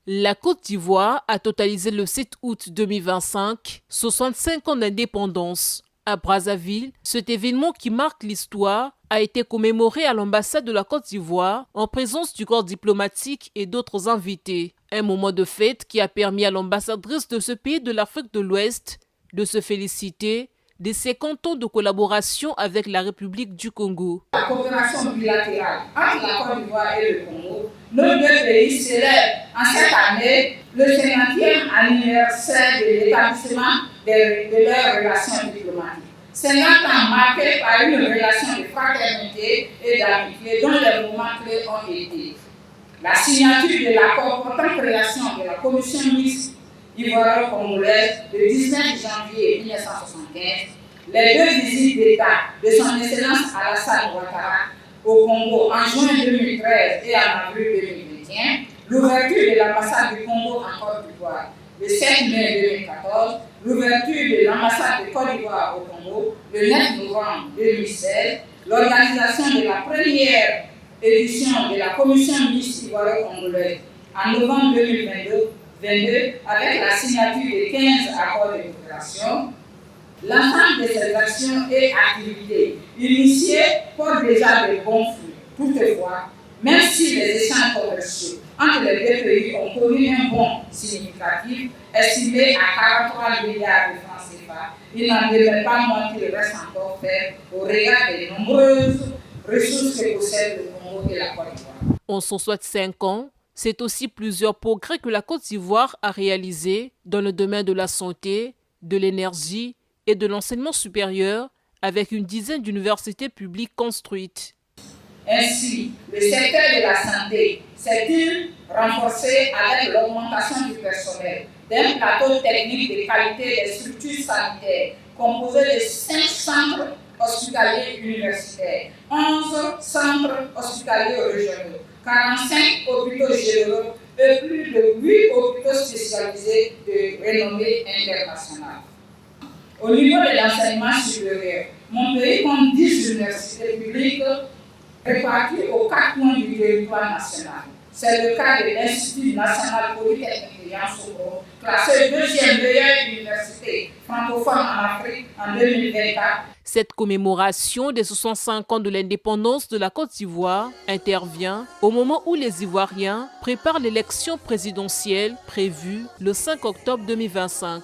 La Côte d'Ivoire a totalisé le 7 août 2025 65 ans d'indépendance. À Brazzaville, cet événement qui marque l'histoire a été commémoré à l'ambassade de la Côte d'Ivoire en présence du corps diplomatique et d'autres invités. Un moment de fête qui a permis à l'ambassadrice de ce pays de l'Afrique de l'Ouest de se féliciter de 50 ans de collaboration avec la République du Congo. La coopération bilatérale entre la Côte d'Ivoire et le Congo, nos deux pays célèbrent en cette année le 50e anniversaire de l'établissement de leurs relations diplomatiques. 50 ans marqués par une relation de fraternité et d'amitié dont les moments clés ont été la signature de l'accord portant création de la commission mixte ivoiro-congolaise le 19 janvier 1975, les deux visites d'État de son Excellence Alassane Ouattara au Congo en juin 2013 et en avril 2021, l'ouverture de l'ambassade du Congo en Côte d'Ivoire le 7 mai 2014, l'ouverture de l'ambassade de Côte d'Ivoire au Congo le 9 novembre 2016, l'organisation de la première édition de la commission mixte ivoiro-congolaise en novembre 2022 avec la signature de 15 accords de coopération. L'ensemble de ces actions et activités initiées portent déjà de bons fruits. Toutefois, même si les échanges commerciaux entre les deux pays ont connu un bond significatif, estimé à 43 milliards de francs CFA, il n'en demeure pas moins qu'il reste encore faible au regard des nombreuses ressources que possèdent le Congo et la Côte d'Ivoire. On s'en souhaite 5 ans. C'est aussi plusieurs progrès que la Côte d'Ivoire a réalisés dans le domaine de la santé, de l'énergie et de l'enseignement supérieur, avec une dizaine d'universités publiques construites. Ainsi, le secteur de la santé s'est-il renforcé avec l'augmentation du personnel, d'un plateau technique de qualité des structures sanitaires composé de 5 centres hospitaliers universitaires, 11 centres hospitaliers régionaux, 45 hôpitaux généraux et plus de 8 hôpitaux spécialisés de renommée internationale. Au niveau de l'enseignement supérieur, mon pays compte 10 universités publiques réparties aux 4 coins du territoire national. C'est le cas de l'Institut national polytechnique de Yamoussoukro, classé deuxième meilleure université francophone en Afrique en 2024. Cette commémoration des 65 ans de l'indépendance de la Côte d'Ivoire intervient au moment où les Ivoiriens préparent l'élection présidentielle prévue le 5 octobre 2025.